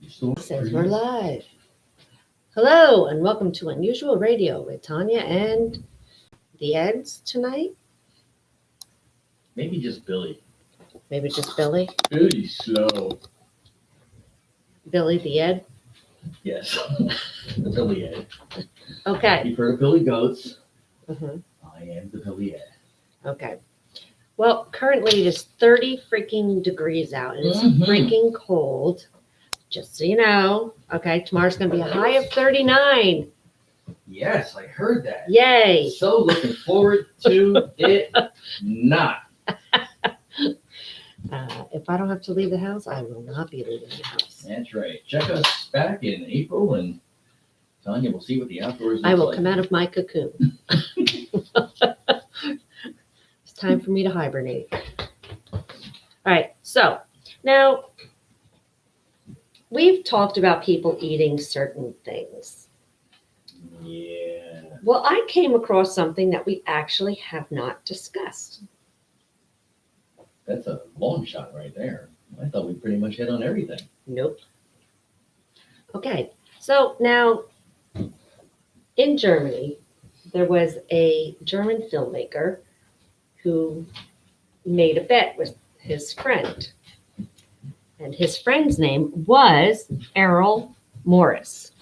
It says we're Pretty- live. Hello and welcome to Unusual Radio with Tanya and the Eds tonight. Maybe just Billy. Maybe just Billy. Billy slow. Billy the Ed. Yes. The Billy Ed. Okay. You've heard of Billy Goats. Mhm. I am the Billy Ed. Okay. Well, currently it is 30 freaking degrees out and it's Mhm. freaking cold. Just so you know. Okay. Tomorrow's going to be a high of 39. Yes, I heard that. Yay. So looking forward to it. Not. If I don't have to leave the house, I will not be leaving the house. That's right. Check us back in April and Tanya will see what the outdoors I looks will like. come out of my cocoon. It's time for me to hibernate. All right. So now we've talked about people eating certain things. Yeah. Well, I came across something that we actually have not discussed. That's a long shot right there. I thought we pretty much hit on everything. Nope. Okay. So now in Germany, there was a German filmmaker who made a bet with his friend. And his friend's name was Errol Morris.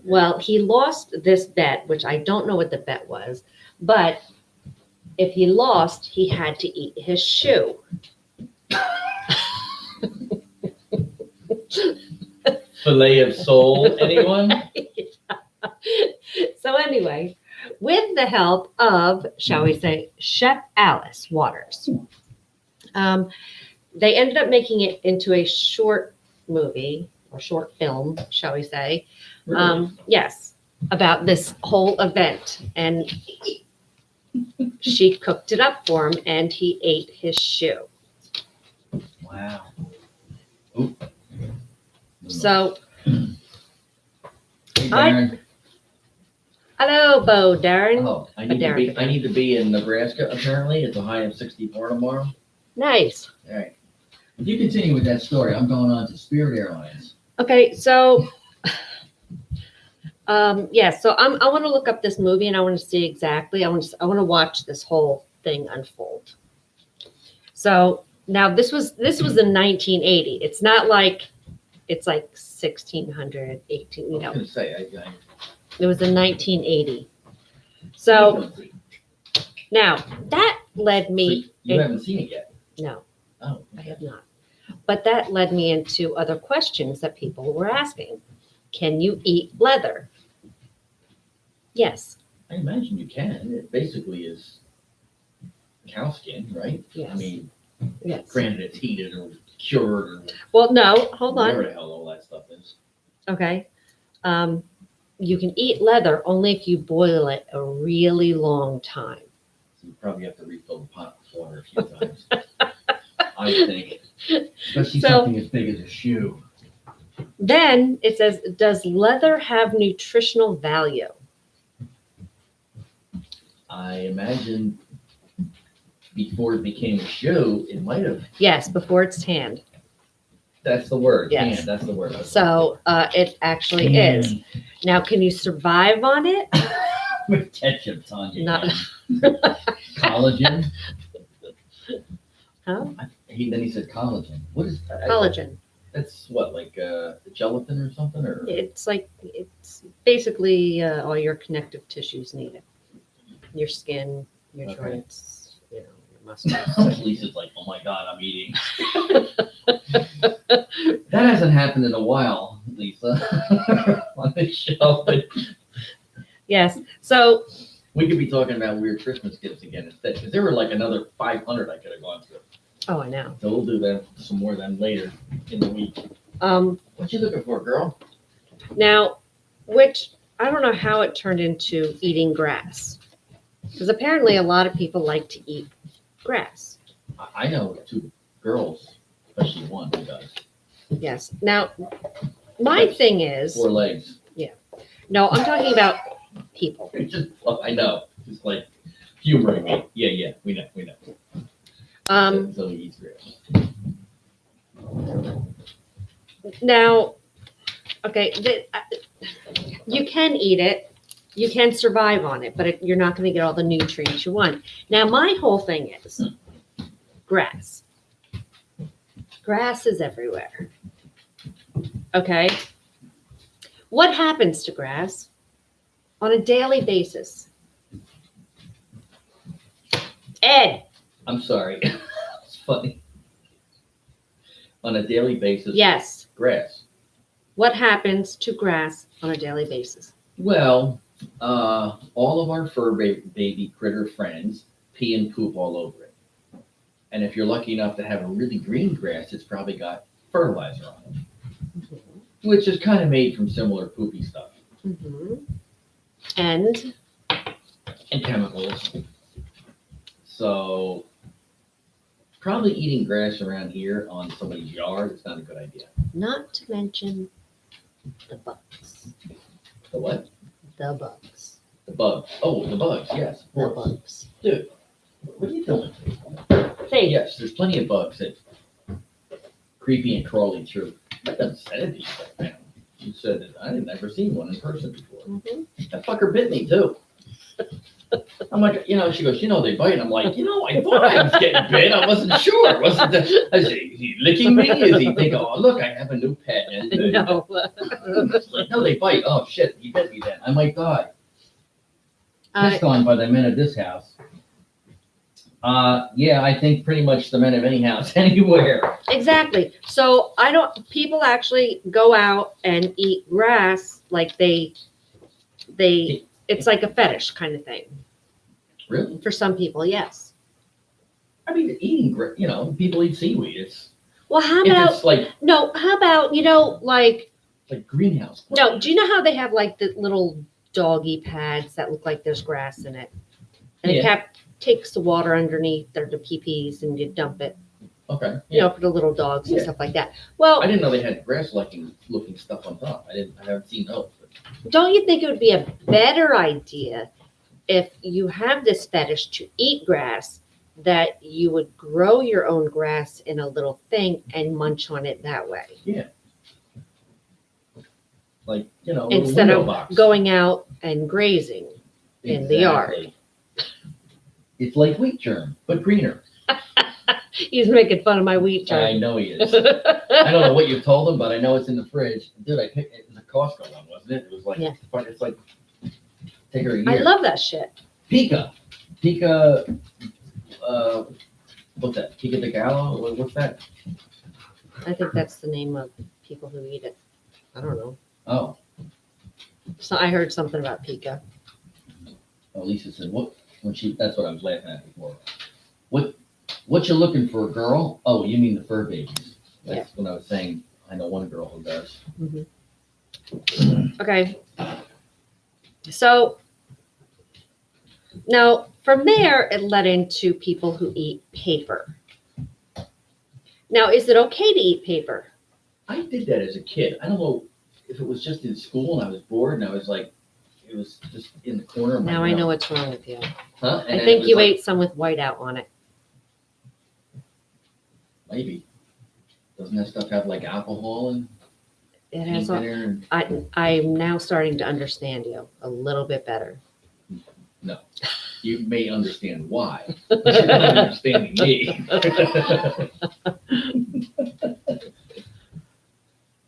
Well, he lost this bet, which I don't know what the bet was, but if he lost, he had to eat his shoe. Filet of soul, anyone? So anyway, with the help of, shall we say, Chef Alice Waters, they ended up making it into a short movie or short film, shall we say. Really? Yes, about this whole event. And she cooked it up for him and he ate his shoe. Wow. Oop. So, Hey, Darren. hello, Bo Darren. Oh, I need to be in Nebraska. Apparently, it's a high of 64 tomorrow. Nice. All right. If you continue with that story, I'm going on to Spirit Airlines. Okay, so so I want to look up this movie and I want to see exactly. I want to watch this whole thing unfold. So now this was in 1980. It's not like it's like 1600, 18. You I know, was going to say, it was in 1980. So now that led me. You haven't seen it yet. No, Oh, I have not. But that led me into other questions that people were asking. Can you eat leather? Yes. I imagine you can. It basically is cow skin, right? Yes. I mean, Yes. granted, it's heated or cured or Well, no, hold whatever on. the hell all that stuff is. Okay. You can eat leather only if you boil it a really long time. So you probably have to refill the pot with water a few times. I think. Especially So- something as big as a shoe. Then it says, does leather have nutritional value? I imagine before it became a shoe, it might have. Yes, before it's tanned. That's the word. Yes. Tan, that's the word. So it actually is. Now, can you survive on it? With ketchup, Tanya. Not- Collagen. Huh? Then he said collagen. What is that? Collagen. That's what, like gelatin or something, or It's basically all your connective tissues need it. Your skin, your Okay. joints, your muscles. Lisa's like, oh my god, I'm eating. That hasn't happened in a while, Lisa, on this show. But Yes. So we could be talking about weird Christmas gifts again instead, because there were like another 500 I could have gone to. oh, I know. So we'll do that some more of them later in the week. What you looking for, girl? Now, which I don't know how it turned into eating grass, because apparently a lot of people like to eat grass. I know two girls, especially one who does. Yes. Now, my thing is, 4 legs. no, I'm talking about people. It's just, I know. Just like humoring me. Yeah, we know. Um, So he eats grass. Now, okay, you can eat it, you can survive on it, but you're not going to get all the nutrients you want. Now, my whole thing is grass. Grass is everywhere. Okay? What happens to grass on a daily basis? Ed, I'm sorry. It's funny. On a daily basis. yes. Grass. What happens to grass on a daily basis? Well, all of our fur baby critter friends pee and poop all over it. And if you're lucky enough to have a really green grass, it's probably got fertilizer on it, which is kind of made from similar poopy stuff Mm-hmm. And and chemicals. So probably eating grass around here on somebody's yard is not a good idea. not to mention the bugs. The what? The bugs. The bugs. Oh, the bugs. Yes, of The course. bugs. Dude, what are you doing? Say, Yes, there's plenty of bugs that creepy and crawly through. I haven't said it yet, man. You said that I had never seen one in person before. Mhm. That fucker bit me too. I'm like, she goes, they bite. I'm like, I thought I was getting bit. I wasn't sure. I said, is he licking me? Is he thinking, oh, look, I have a new pet? And, No. It's like, no, they bite. Oh, shit, he bit me then. I might die. Uh, Pissed on by the men of this house. Yeah, I think pretty much the men of any house anywhere. exactly. So people actually go out and eat grass like it's like a fetish kind of thing. Really? For some people, yes. I mean, eating, people eat seaweed. It's, Well, how if about, it's like like, greenhouse. no, do you know how they have like the little doggy pads that look like there's grass in it? And the Yeah. cat takes the water underneath the pee-pees and you dump it, Okay. for the little dogs and Yeah. stuff like that. Well, I didn't know they had looking stuff on top. I haven't seen those. don't you think it would be a better idea if you have this fetish to eat grass that you would grow your own grass in a little thing and munch on it that way Like, a little instead window of box. going out and grazing in the yard? Exactly. It's like wheat germ, but greener. He's making fun of my wheat I germ. know he is. I don't know what you told him, but I know it's in the fridge. Dude, I picked it. It was a Costco one, wasn't it? It was like, Yeah. it's like, take her a year. I love that shit. Pica, what's that? Pica de Gallo? What's that? I think that's the name of people who eat it. I don't know. Oh, So I heard something about pica. Lisa said, that's what I was laughing at before. What you looking for, girl? Oh, you mean the fur babies. That's what I was saying. I know one girl who does. Okay. So now from there, it led into people who eat paper. Now, is it okay to eat paper? I did that as a kid. I don't know if it was just in school and I was bored and I was like, it was just in the corner of my Now I mouth. know what's wrong with you. Huh? And I then think it was you like, ate some with whiteout on it. Maybe. Doesn't that stuff have like alcohol and It paint has. in there? And I'm now starting to understand you a little bit better. you may understand why. But you're not understanding me.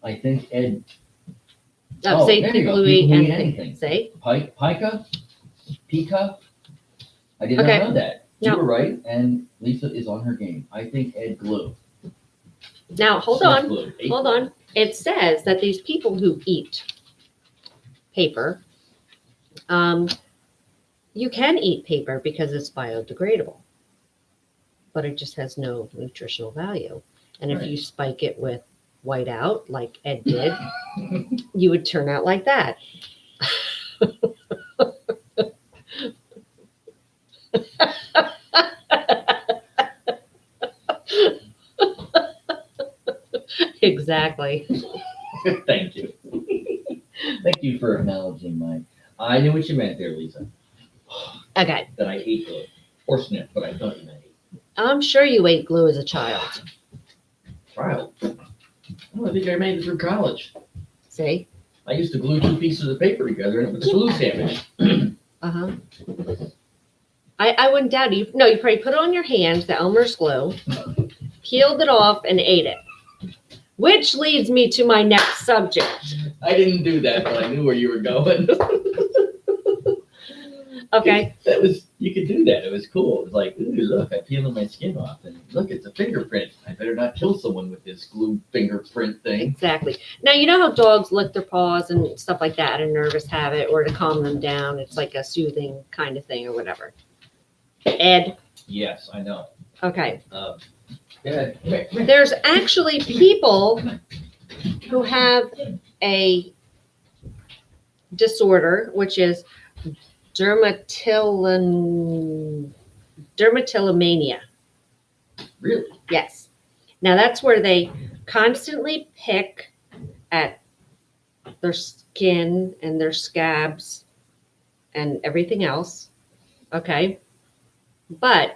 I think Ed, Oh, Say there you people go. who eat People who eat anything. anything. Say Pica? I did not Okay. know that. You No. were right, and Lisa is on her game. I think Ed Glue. now, hold Smith on. Glue. Hold on. It says that these people who eat paper, you can eat paper because it's biodegradable, but it just has no nutritional value. And if Right. you spike it with whiteout, like Ed did, you would turn out like that. Exactly. Thank you. Thank you for acknowledging my. I knew what you meant there, Lisa. Okay. That I ate glue or sniff, but I thought you meant eat. I'm sure you ate glue as a child. Child. I Oh, I think I made it through college. See? I used to glue two pieces of paper together and it was a glue sandwich. Uh-huh. I wouldn't doubt it. No, you probably put it on your hands, the Elmer's glue, peeled it off, and ate it. Which leads me to my next subject. I didn't do that, but I knew where you were going. Okay. That was, you could do that. It was cool. It was like, ooh, look, I'm peeling my skin off. And look, it's a fingerprint. I better not kill someone with this glue fingerprint thing. Exactly. Now, you know how dogs lick their paws and stuff like that, a nervous habit, or to calm them down. It's like a soothing kind of thing or whatever. Ed, Yes, I know. okay. Yeah. There's actually people who have a disorder, which is dermatillomania. Really? Yes. Now that's where they constantly pick at their skin and their scabs and everything else. Okay. But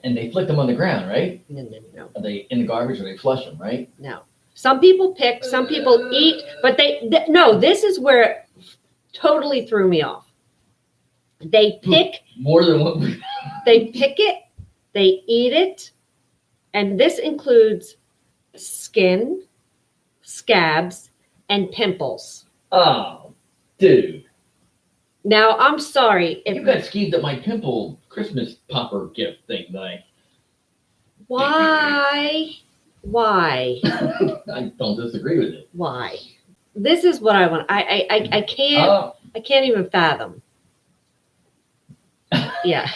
And they flick them on the ground, right? no. Are they in the garbage or they flush them, right? No. Some people pick, some people eat, but no, this is where it totally threw me off. They pick, More than one. they pick it, they eat it, and this includes skin, scabs, and pimples. Oh, dude. Now, I'm sorry. You got skeeved at my pimple Christmas popper gift thing, like. Why? I don't disagree with it. Why? This is what I want. I can't even fathom. Yeah.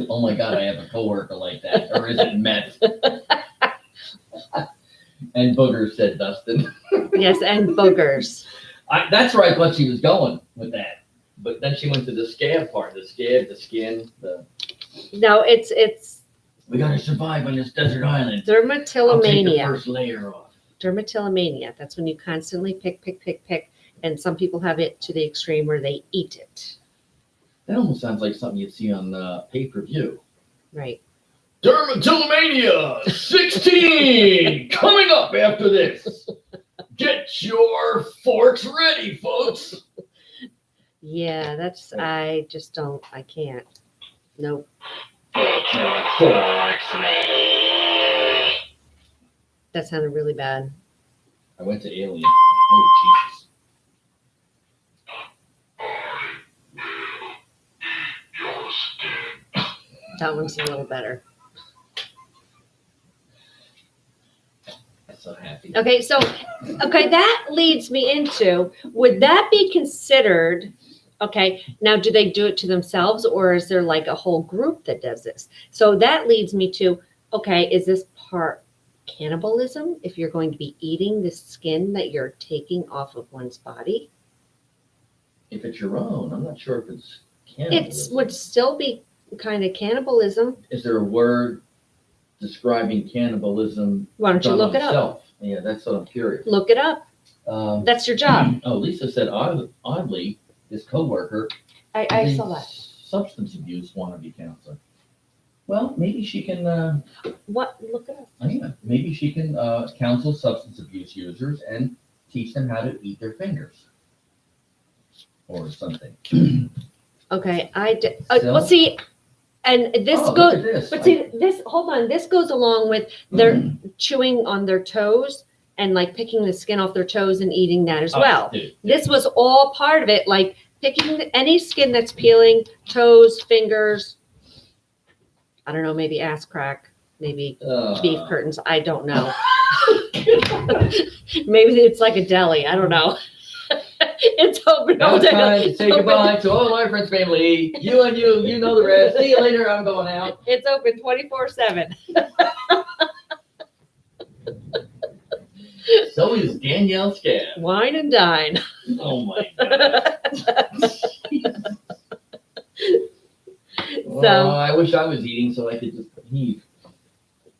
Oh my God, I have a coworker like that. Or is it meth? And boogers, said Dustin. Yes, and boogers. That's where I thought she was going with that. But then she went to the scab part, the scab, the skin, No, it's we gotta survive on this desert island. I'll take the dermatillomania. first layer off. Dermatillomania. That's when you constantly pick, and some people have it to the extreme where they eat it. That almost sounds like something you'd see on pay-per-view. Right. Dermatillomania 16 coming up after this. Get your forks ready, folks. Yeah, I just don't, I can't. Nope. Get your forks ready. That sounded really bad. I went to Alien. Oh, Jesus. That one's a little better. I'm so happy. Okay, that leads me into, would that be considered, okay, now do they do it to themselves or is there like a whole group that does this? So that leads me to, okay, is this part cannibalism if you're going to be eating the skin that you're taking off of one's body? If it's your own, I'm not sure if it's It cannibalism. would still be kind of cannibalism. Is there a word describing cannibalism? Why don't you done look on it up? self? Yeah, that's what I'm curious. Look it up. That's your job. Oh, Lisa said oddly, his coworker I is a saw that. substance abuse wannabe counselor. Well, maybe she can. What? Look it up. Maybe she can counsel substance abuse users and teach them how to eat their fingers or something. Okay, So- well, see, and this Oh, look goes, at this. but see, hold on, this goes along with their chewing on their toes and like picking the skin off their toes and eating that as well. Dude. This was all part of it, like picking any skin that's peeling, toes, fingers, I don't know, maybe ass crack, maybe beef curtains, I don't know. Maybe it's like a deli, I don't know. It's open Now all it's day. time to say goodbye to all my friends, family. You and you know the rest. See you later. I'm going out. It's open 24/7. So is Danielle Scab. Wine and dine. Oh my God. So- I wish I was eating so I could just heave.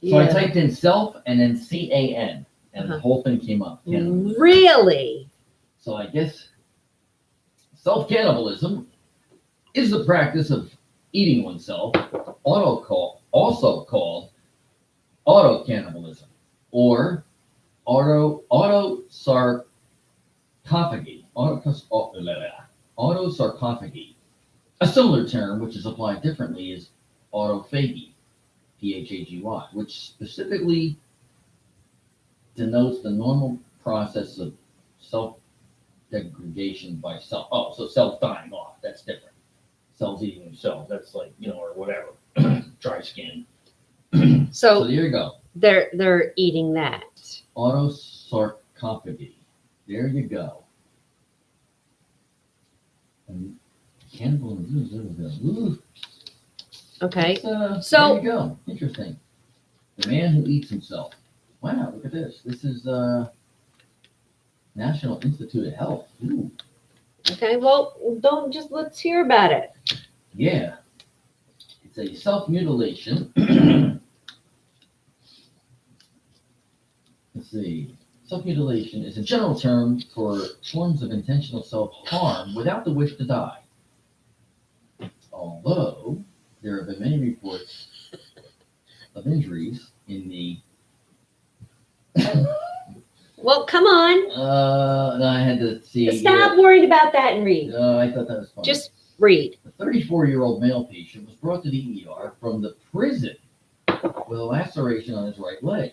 So I Yeah. typed in self and then CAN, and the Uh-huh. whole thing came up. Cannibalism. Really? So I guess self-cannibalism is the practice of eating oneself, also called auto-cannibalism, or autosarcophagy. Autosarcophagy. A similar term, which is applied differently, is autophagy, Phagy, which specifically denotes the normal process of self-degradation by self. Oh, so cells dying off. That's different. Cells eating themselves. That's like, or whatever. Dry skin. So So there you go. they're eating that. Autosarcophagy. There you go. And cannibalism. Okay. So So- there you go. Interesting. The man who eats himself. Wow, look at this. This is National Institute of Health. Ooh, Okay. Well, let's hear about it. yeah. It's a self-mutilation. Let's see. Self-mutilation is a general term for forms of intentional self-harm without the wish to die. Although there have been many reports of injuries in the Well, come on. and I had to see. Stop worrying about that and read. I thought that was funny. Just read. A 34-year-old male patient was brought to the ER from the prison with a laceration on his right leg.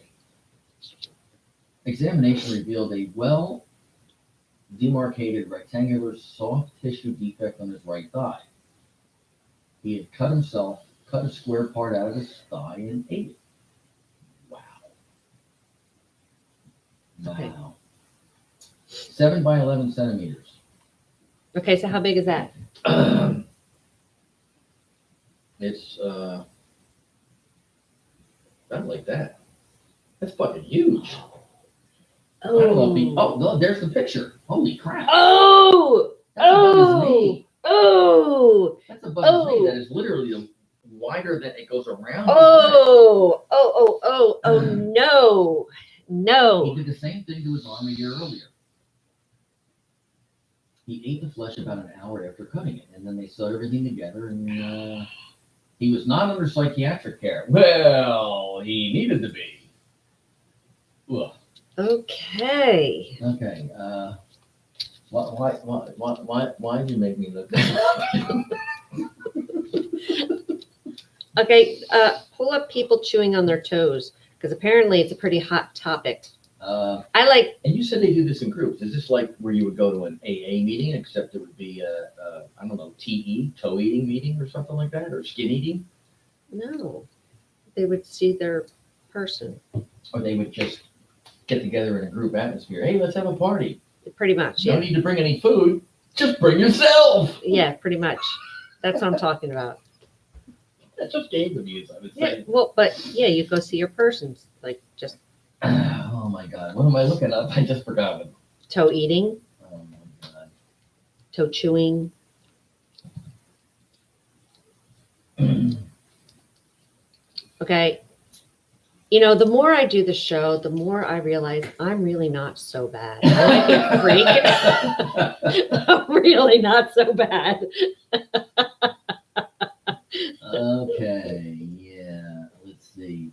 Examination revealed a well-demarcated rectangular soft tissue defect on his right thigh. He had cut a square part out of his thigh and ate it. Wow. Okay. Wow. 7 by 11 centimeters. Okay. So how big is that? It's not like that. That's fucking huge. I don't know if he, no, there's the picture. Holy crap. Oh. That's above his knee. Oh. That's above his knee. Oh. That is literally wider than it goes around. Oh, no. He No. did the same thing to his arm a year earlier. He ate the flesh about an hour after cutting it, and then they sewed everything together, and he was not under psychiatric care. Well, he needed to be. Ugh. Okay. Okay. Why did you make me look? Okay. Pull up people chewing on their toes because apparently it's a pretty hot topic. I like. And you said they do this in groups. Is this like where you would go to an AA meeting, except it would be I don't know, toe eating meeting or something like that, or skin eating, No. They would see their person. or they would just get together in a group atmosphere. Hey, let's have a party. Pretty much. No Yeah. need to bring any food. Just bring yourself. Yeah. Pretty much. That's what I'm talking about. That's just game abuse, I would Yeah. say. Well, but yeah, you go see your persons like just Oh my God, what am I looking up? I just forgot it. toe eating, Oh my God. toe chewing. Okay. The more I do the show, the more I realize I'm really not so bad. I'm like a freak. I'm really not so bad. Okay, yeah, let's see.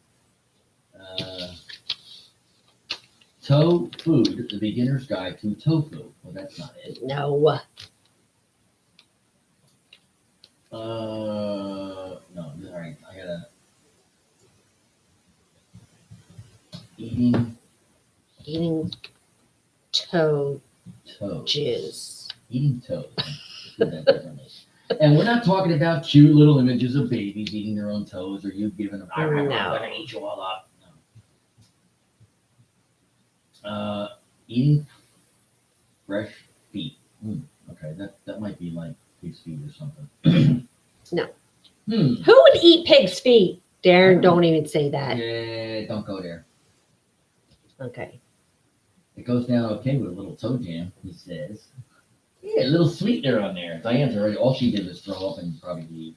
Toe food, the beginner's guide to tofu. Well, that's not it. No. No, all right, I gotta. Eating toe toes. jizz. Eating toes. Do that differently. And we're not talking about cute little images of babies eating their own toes or you giving them, I'm gonna eat you all up. No. Eating fresh feet. Okay, that might be like pig's feet or something. No. Hmm. Who would eat pig's feet? Darren, don't even say that. Yeah, don't go there. Okay. It goes down okay with a little toe jam, he says. Yeah, a little sweetener on there. Diane's already, all she did was throw up and probably leave.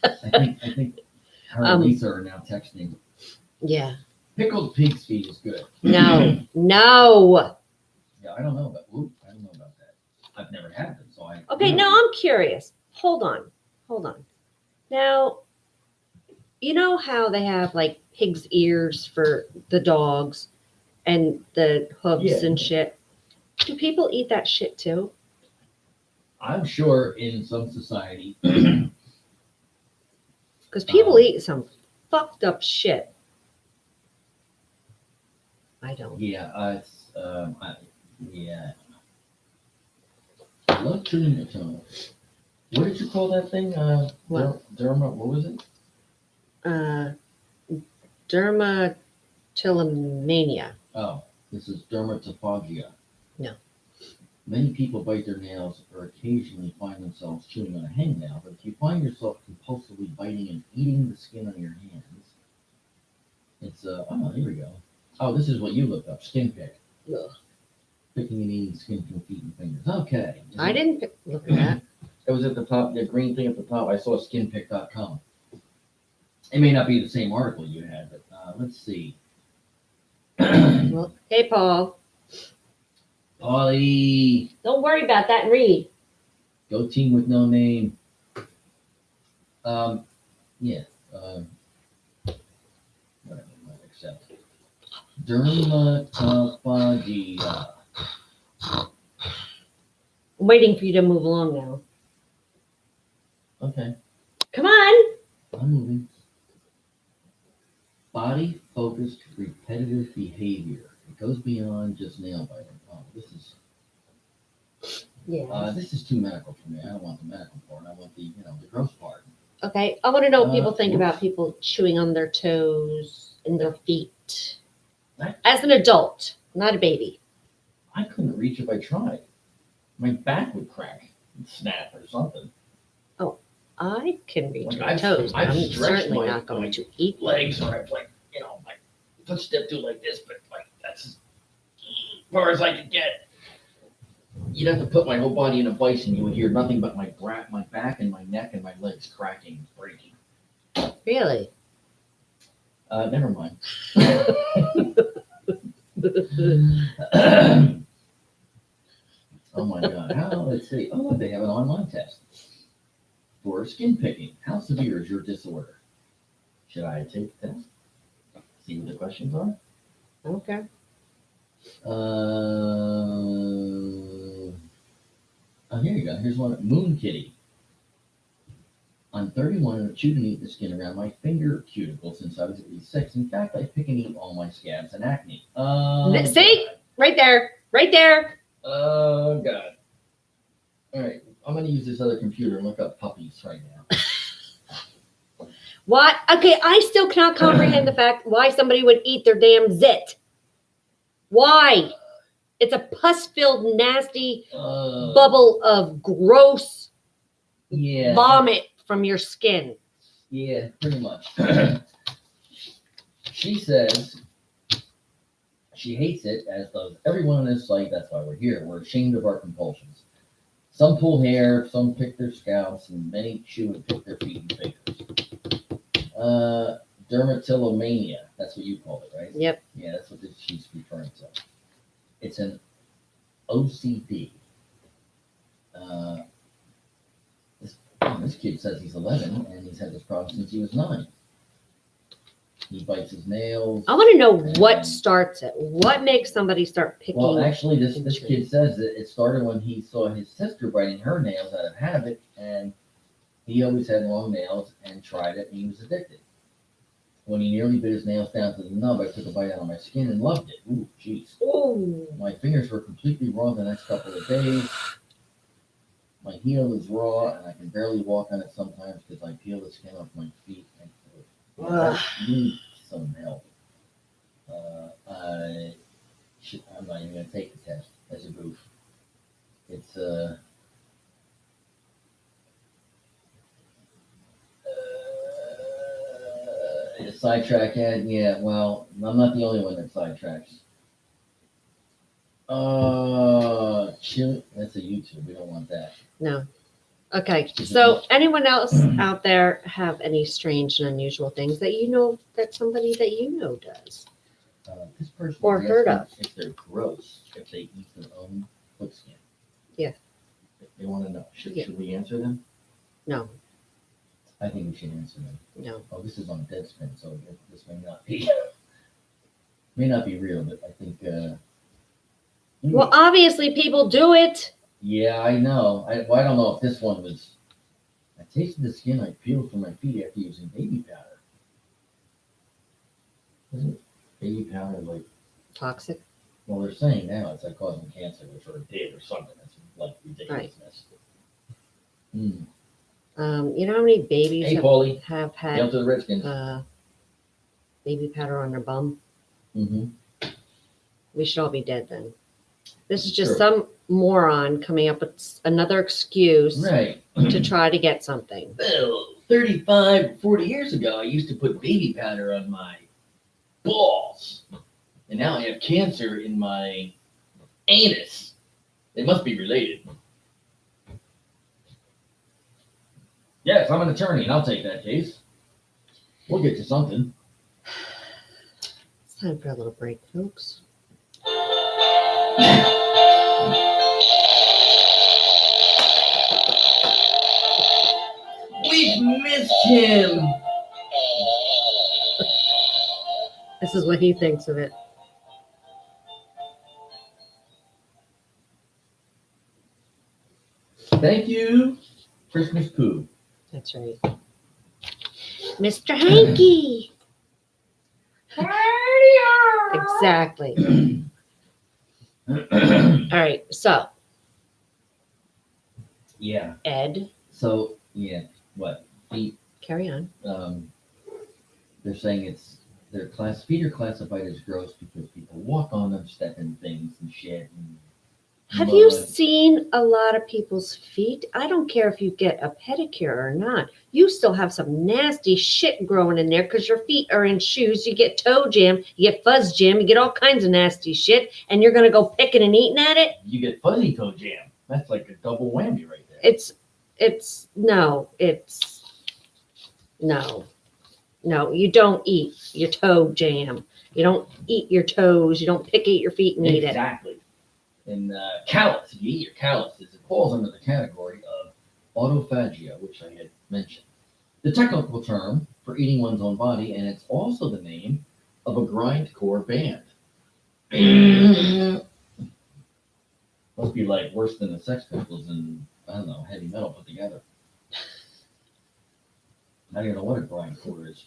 I think her and Lisa are now texting. Yeah. Pickled pig's feet is good. No. No. Yeah, I don't know about that. I've never had them, so I. Okay, now I'm curious. Hold on. Now, you know how they have like pig's ears for the dogs and the hooves Yeah. and shit. Do people eat that shit too? I'm sure in some society, Because people Um, eat some fucked up shit. I don't. yeah, yeah. I love chewing the tongue. What did you call that thing? What? Derma, what was it? Uh, dermatillomania. Oh, this is dermatophagia. No. Many people bite their nails or occasionally find themselves chewing on a hangnail, but if you find yourself compulsively biting and eating the skin on your hands, it's, oh, here we go. Oh, this is what you looked up, skin pick. Ugh. Picking and eating skin from feet and fingers. Okay. I didn't look at that. It was at the top, the green thing at the top. I saw skinpick.com. It may not be the same article you had, but let's see. Well, hey, Paul. Polly, Don't worry about that and read. go team with no name. Yeah. Whatever, I'll accept. Dermatophagia. I'm waiting for you to move along now. Okay, Come on. I'm moving. Body focused repetitive behavior. It goes beyond just nail biting. Oh, this Yeah. is too medical for me. I don't want the medical part. I want the the gross part. Okay. I want to know what people think whoops. about people chewing on their toes and their feet. That- As an adult, not a baby. I couldn't reach if I tried. My back would crack and snap or something. I can reach Like, my I've- toes. But I've I'm stretched certainly my- not going my to eat them. Legs or I've my footstep do like this, but that's as far as I could get. You'd have to put my whole body in a vice and you would hear nothing but my back and my neck and my legs cracking and breaking. Really? Never mind. Oh my God. Let's see. Oh, look, they have an online test for skin picking. How severe is your disorder? Should I take the test? See what the questions are? Okay. Oh, here you go. Here's one. Moon Kitty. I'm 31 and I've chewed and eaten the skin around my finger cuticle since I was at least 6. In fact, I pick and eat all my scabs and acne. See? Right there. Right there. Oh, God. All right. I'm going to use this other computer and look up puppies right now. What? Okay, I still cannot comprehend the fact why somebody would eat their damn zit. Why? It's a pus-filled, nasty bubble of gross Yeah. vomit from your skin. Yeah, pretty much. She says she hates it, as does everyone on this site. That's why we're here. We're ashamed of our compulsions. Some pull hair, some pick their scalps, and many chew and pick their feet and fingers. Dermatillomania. That's what you call it, right? Yep. Yeah, that's what she's referring to. It's an OCD. This kid says he's 11 and he's had this problem since he was 9. He bites his nails. I want to know what starts it. What makes somebody start picking? Well, actually, this and kid says that it started when he saw his sister biting her nails out of habit, and he always had long nails and tried it, and he was addicted. When he nearly bit his nails down to the nub, I took a bite out of my skin and loved it. Ooh, jeez. Ooh. My fingers were completely raw the next couple of days. My heel is raw, and I can barely walk on it sometimes because I peel the skin off my feet. And I need some help. I'm not even going to take the test as a goof. It's sidetrack ad. Yeah, well, I'm not the only one that sidetracks. That's a YouTube. We don't want that. No. Okay. So, anyone else out there have any strange and unusual things that you know that somebody that you know does? This person Or is heard asking if they're gross, if they eat their own foot skin. Yeah. They want to know. Should we answer them? No. I think we should answer them. No. Oh, this is on Deadspin, so this may not be. May not be real, but I think. Well, obviously people do it. Yeah, I know. I don't know if this one was. I tasted the skin I peeled from my feet after using baby powder. Isn't baby powder like? Toxic. Well, they're saying now it's like causing cancer, or it did, or something. That's like ridiculousness. Hmm. You know how many babies Hey, Paulie. have Hail had to the Redskins. baby powder on their bum? Mm-hmm. We should all be dead then. This is just True. some moron coming up with another excuse Right. to try to get something. Well, 35, 40 years ago, I used to put baby powder on my balls. And now I have cancer in my anus. They must be related. Yes, I'm an attorney, and I'll take that case. We'll get you something. It's time for a little break, folks. We've missed him. This is what he thinks of it. Thank you, Christmas Pooh. That's right. Mr. Hanky. Exactly. All right. So, Yeah. Ed, So, yeah, what? Feet, carry on. they're saying feet are classified as gross because people walk on them, step in things and shit. And Have you mud. seen a lot of people's feet? I don't care if you get a pedicure or not. You still have some nasty shit growing in there because your feet are in shoes. You get toe jam, you get fuzz jam, you get all kinds of nasty shit, and you're going to go picking and eating at it? You get fuzzy toe jam. That's like a double whammy right there. No, you don't eat your toe jam. You don't eat your toes. You don't eat your feet and eat it. Exactly. And callus, if you eat your calluses, it falls under the category of autophagia, which I had mentioned. The technical term for eating one's own body, and it's also the name of a grindcore band. Must be like worse than the Sex Pistols and, I don't know, heavy metal put together. I don't even know what a grindcore is.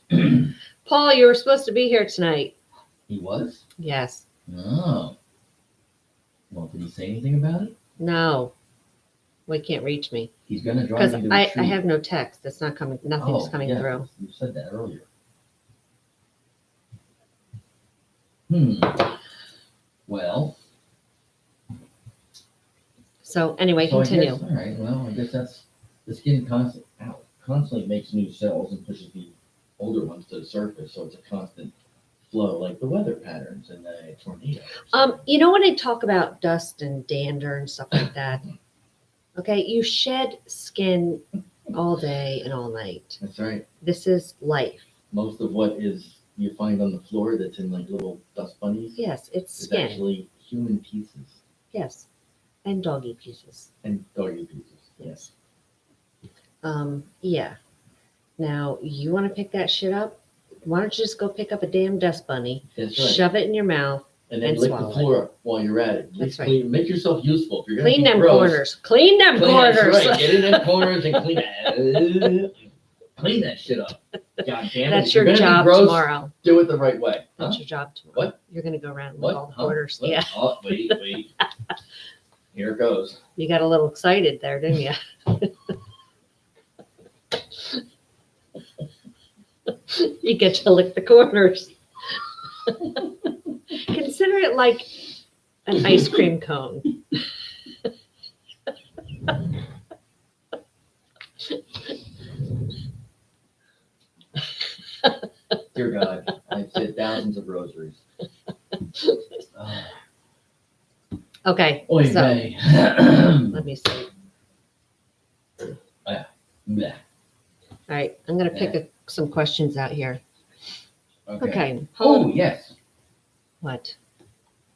Paul, you were supposed to be here tonight. He was? Yes. Oh. Well, did he say anything about it? No. Well, he can't reach me. He's going to drive Because me to I retreat. have no text. It's not coming. Nothing's coming yeah, through. You said that earlier. Well. So anyway, So continue. all right. Well, I guess that's the skin constantly makes new cells and pushes the older ones to the surface. So it's a constant flow, like the weather patterns in a tornado. You know when I talk about dust and dander and stuff like that? Okay, you shed skin all day and all night. That's right. This is life. Most of what is you find on the floor that's in like little dust bunnies Yes, it's is skin. actually human pieces Yes, and doggy pieces. and doggy pieces. Yes. Yeah. Now you want to pick that shit up? Why don't you just go pick up a damn dust bunny, That's right. shove it in your mouth, And then and lick swallow the floor while you're at it. That's right. Clean, make yourself useful. If you're gonna clean be them gross, corners. Clean them That's corners. right. Get in them corners and clean that. Clean that shit up. God damn it. That's If you're your gonna be job gross, tomorrow. do it the right way. Huh? That's your job tomorrow. What? You're gonna go around and What? lick all the Huh? corners. What? Yeah. Oh, wait. Here it goes. You got a little excited there, didn't you? You get to lick the corners. Consider it like an ice cream cone. Dear God, I've said thousands of rosaries. Okay, Oy so vey. let me see. Bleh. All right, I'm gonna pick some questions out here. Okay. Okay. Oh, yes. What?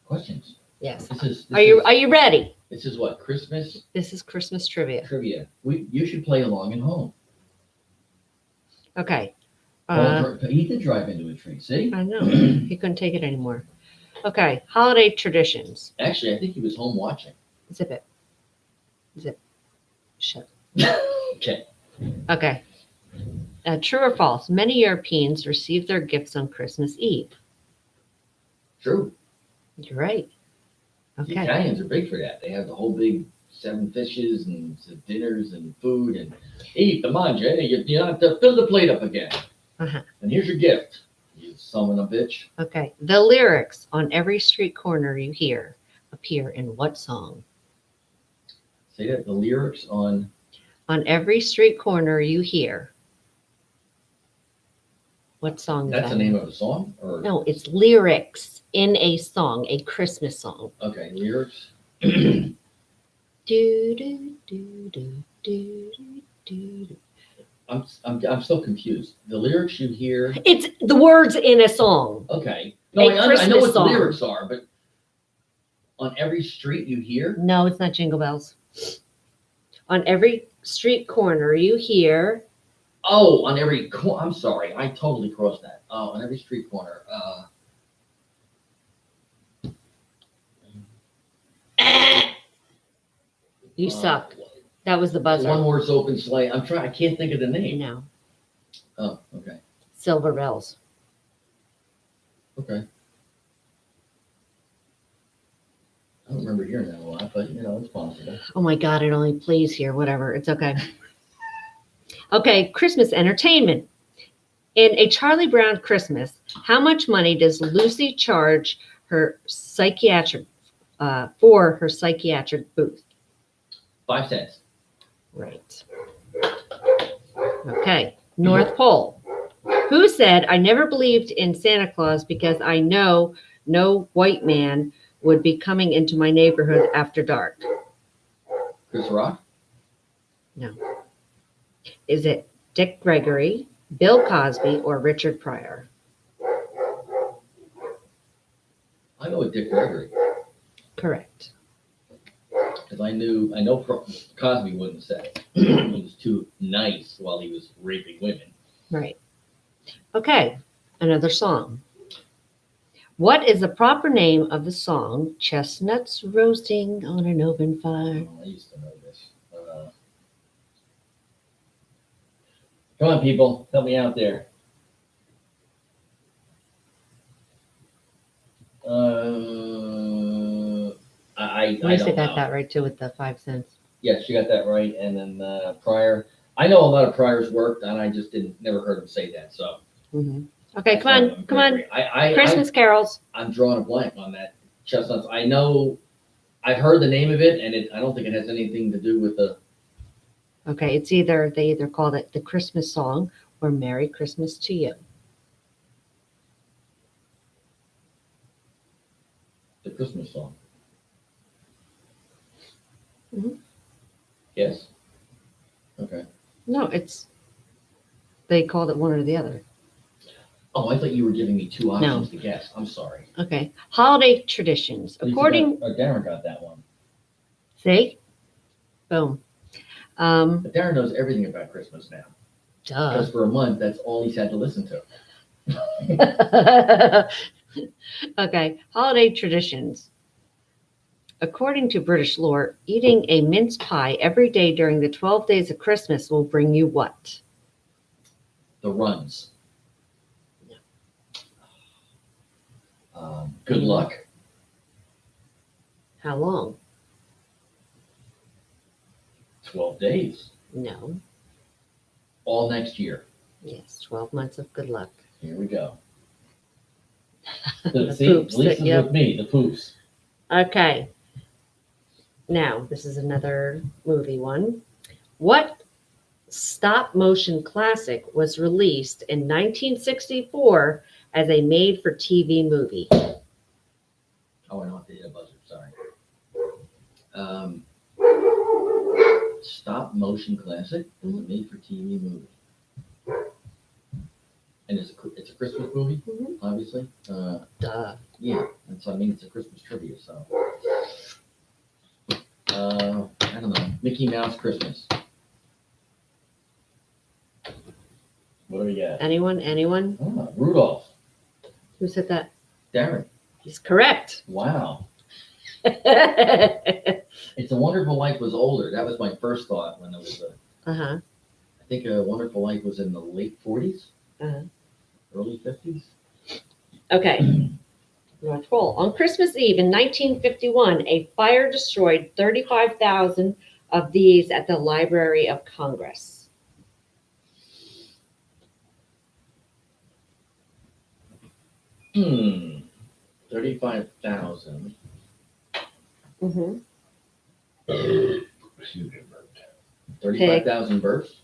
Questions. Yes. This Are you ready? This is what? Christmas This is Christmas trivia. trivia. You should play along at home. Okay. He did drive into a tree. See? I know he couldn't take it anymore. Okay, holiday traditions. Actually, I think he was home watching. Zip it. Zip. Shut. Okay. Okay. True or false? Many Europeans receive their gifts on Christmas Eve. True. You're right. The Okay. Italians are big for that. They have the whole big 7 fishes and dinners and food and eat the mangia. You have to fill the plate up again. Uh-huh. And here's your gift. You son of a bitch. Okay. The lyrics on every street corner you hear appear in what song? Say that. The lyrics on. On every street corner you hear. What song is That's that? the name of a song? Or No, it's lyrics in a song, a Christmas song. okay, lyrics. Do, do, do, do, do, do, do. I'm still confused. The lyrics you hear. It's the words in a song. Okay. No, A I know Christmas what song. the lyrics are, but on every street you hear. No, it's not Jingle Bells. On every street corner you hear. Oh, on every. I'm sorry, I totally crossed that. Oh, on every street corner. You suck. That was the buzzer. One horse open sleigh. I'm trying. I can't think of the name. No, Oh, okay. Silver Bells. Okay. I don't remember hearing that a lot, but it's possible. Oh my God, it only plays here. Whatever. It's okay. Okay, Christmas entertainment. In A Charlie Brown Christmas, how much money does Lucy charge her psychiatric for her psychiatric booth? 5 cents. Right. Okay, North Pole. Who said, I never believed in Santa Claus because I know no white man would be coming into my neighborhood after dark? Chris Rock. Is it Dick Gregory, Bill Cosby, or Richard Pryor? I go with Dick Gregory Correct. because I know Cosby wouldn't say it. He was too nice while he was raping women. Right. Okay, another song. What is the proper name of the song Chestnuts Roasting on an Open Fire? Oh, I used to know this. Come on, people, help me out there. I At least I don't got know. that right too with the 5 cents. Yes, you got that right. And then Pryor. I know a lot of Pryor's worked, and I just never heard him say that. So Hmm. Okay, that's come why on, I'm come on. Gregory. I Christmas carols. I'm drawing a blank on that chestnuts. I know I've heard the name of it, and I don't think it has anything to do with the. Okay, they either called it the Christmas song or Merry Christmas to You. The Christmas song. Mhm. Yes. Okay. No, they called it one or the other. Oh, I thought you were giving me 2 options to guess. I'm sorry. Okay, holiday traditions. Darren got that one. See, boom. But Darren knows everything about Christmas now Duh. because for a month that's all he's had to listen to. Okay, holiday traditions. According to British lore, eating a mince pie every day during the 12 days of Christmas will bring you what? The runs. Good luck. How long? 12 days. No. All next year. Yes, 12 months of good luck. Here we go. The See, poops, Lisa's yep. with me. The poops. Okay. Now, this is another movie one. What stop motion classic was released in 1964 as a made for TV movie? Oh, I don't have to hit a buzzer. Sorry. Stop motion classic is a made for TV movie. And it's a Christmas movie, Mhm. obviously. Duh. Yeah, and so I mean it's a Christmas trivia. So I don't know. Mickey Mouse Christmas. What do we got? Anyone? Rudolph. Who said that? Darren. He's correct. Wow. Uh-huh. It's a Wonderful Life was older. That was my first thought when it was I think A Wonderful Life was in the late 40s, Uh-huh. early 50s. Okay. North Pole. On Christmas Eve in 1951, a fire destroyed 35,000 of these at the Library of Congress. Hmm. 35,000. Mm-hmm. Excuse me, Bert. 35,000 births?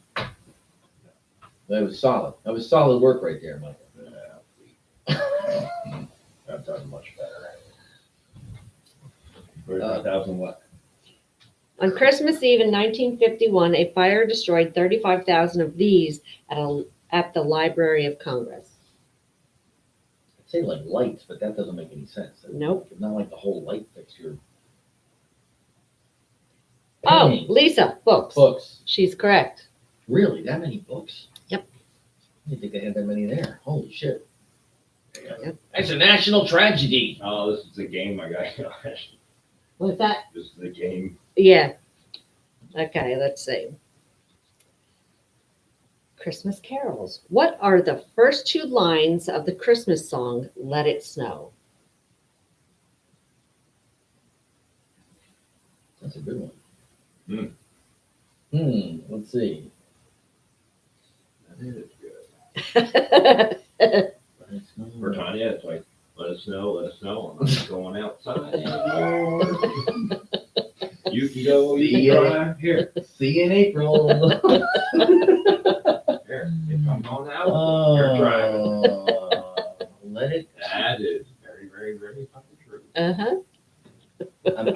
That was solid. That was solid work right there, Michael. I've done much better. 35,000 what? On Christmas Eve in 1951, a fire destroyed 35,000 of these at the Library of Congress. I'd say like lights, but that doesn't make any sense. Nope. Not like the whole light fixture. Oh, Paintings, Lisa, books. books. She's correct. Really? That many books? Yep. I didn't think they had that many there. Holy shit. Yep. That's a national tragedy. Oh, this is the game I got. What's that? This is the game. Yeah. Okay, let's see. Christmas carols. What are the first two lines of the Christmas song, Let It Snow? That's a good one. Hmm. Let's see. That is good. Let's go. For Tanya, it's like, let us know, I'm not going outside anymore. You can go, you can try. Here, See you in April. here, if I'm going out, you're driving. Let it. That is very, very, very fucking true. Uh-huh.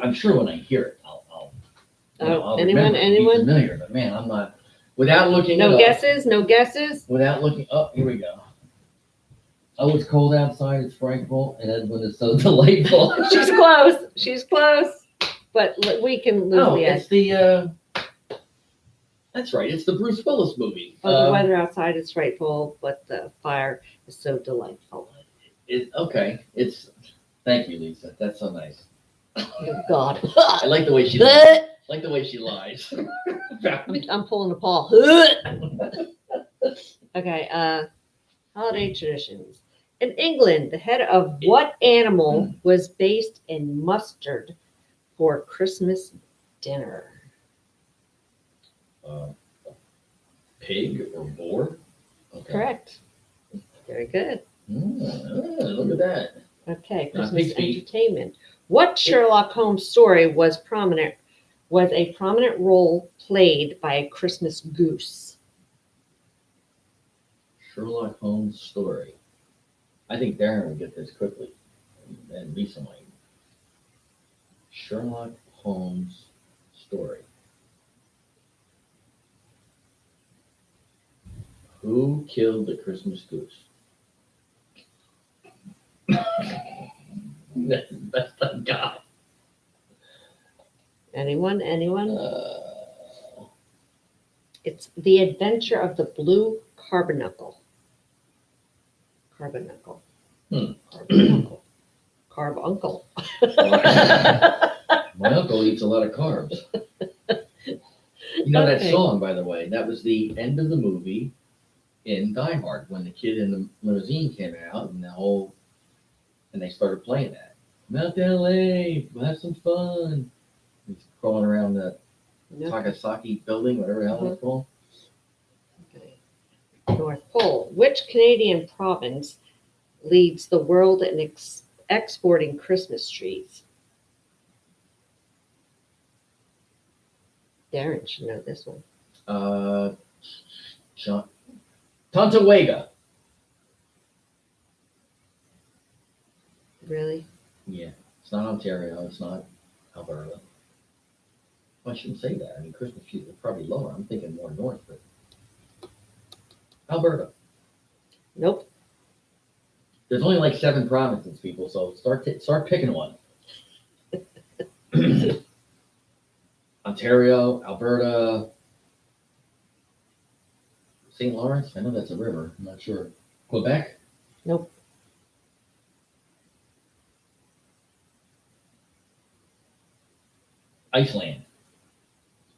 I'm sure when I hear it, I'll Oh, remember. It'll be anyone? familiar, but man, I'm not. Without looking. No it up, guesses? No guesses? Without looking. Oh, here we go. Oh, it's cold outside. It's frightful, and Edwin is so delightful. She's close. She's close. But we can lose Oh, the edge. it's the. That's right. It's the Bruce Willis movie. Oh, the weather outside is frightful, but the fire is so delightful. Okay. It's. Thank you, Lisa. That's so nice. Oh, God. I like the way she. Like the way she lies. I'm pulling the paw. Okay, holiday traditions. In England, the head of what animal was based in mustard for Christmas dinner? Pig or boar? Okay. Correct. Very good. Look at that. Okay, Not Christmas pig's feet. entertainment. What Sherlock Holmes story was a prominent role played by a Christmas goose? Sherlock Holmes story. I think Darren would get this quickly and recently. Sherlock Holmes story. Who killed the Christmas goose? That's the best I've got. Anyone? Uh, It's The Adventure of the Blue Carbuncle. Carbuncle. Carbuncle. Carbuncle. My uncle eats a lot of carbs. You know that Okay. song, by the way? That was the end of the movie in Die Hard when the kid in the limousine came out and they started playing that. Come out to LA, we'll have some fun. He's crawling around the Yep. Takasaki building, whatever the hell it's called. Okay. North Pole. Which Canadian province leads the world in exporting Christmas trees? Darren should know this one. Tontawega. Really? Yeah, it's not Ontario. It's not Alberta. Well, I shouldn't say that. I mean, Christmas trees are probably lower. I'm thinking more north, but Alberta. Nope. There's only like 7 provinces, people. So start picking one. Ontario, Alberta, St. Lawrence. I know that's a river. I'm not sure. Quebec. Nope. Iceland.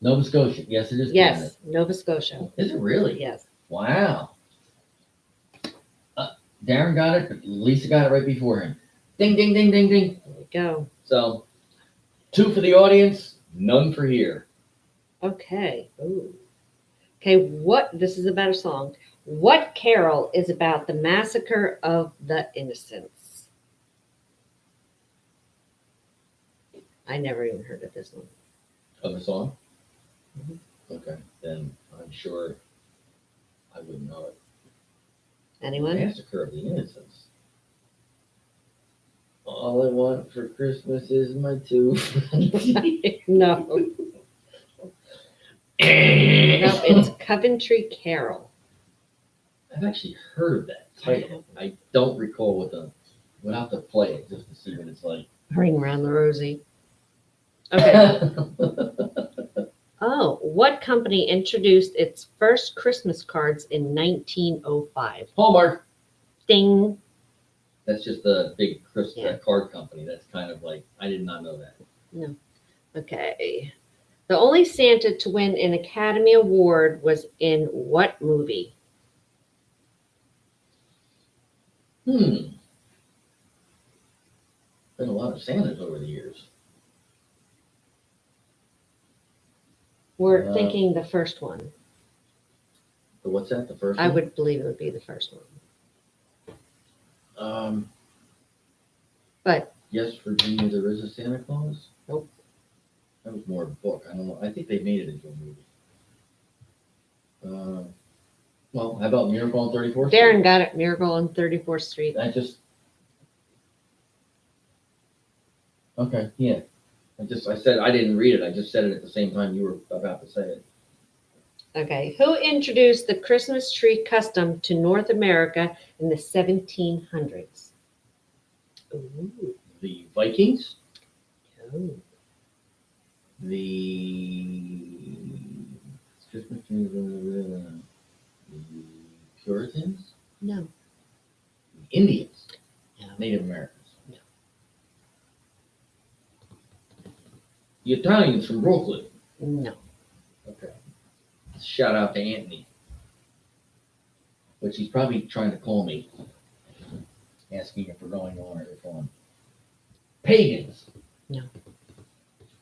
Nova Scotia. Yes, it is Canada. Yes, Nova Scotia. Is it really? Yes. Wow. Darren got it, but Lisa got it right before him. Ding, ding, ding, ding, ding. There we go. So, 2 for the audience, none for here. Okay. Ooh. Okay, this is about a song. What carol is about the massacre of the innocents? I never even heard of this one. Of the song? Mhm. Okay, then I'm sure I would know it. Anyone? Massacre of the Innocents. All I want for Christmas is my 2 friends. No. No, it's Coventry Carol. I've actually heard of that title. I don't recall we'll have to play it just to see what it's like. Ring around the rosy. Okay. Oh, what company introduced its first Christmas cards in 1905? Hallmark. Ding. That's just a big Yeah. card company. That's kind of like, I did not know that. Okay. The only Santa to win an Academy Award was in what movie? Been a lot of Santas over the years. We're thinking the first one. But what's that? The first I one? would believe it would be the first one. But Yes, Virginia, there is a Santa Claus. Nope. That was more of a book. I don't know. I think they made it into a movie. Well, how about Miracle on 34th Street? Darren got it. Miracle on 34th Street. That just. Okay, yeah. I said I didn't read it. I just said it at the same time you were about to say it. Okay. Who introduced the Christmas tree custom to North America in the 1700s? Ooh. The Vikings, Oh. the Christmas tree, the Puritans, No. the Indians, No. Native Americans. No. The Italians from Brooklyn. No. Okay. Shout out to Anthony. Which he's probably trying to call me. Asking if we're going on or if on. Pagans. No.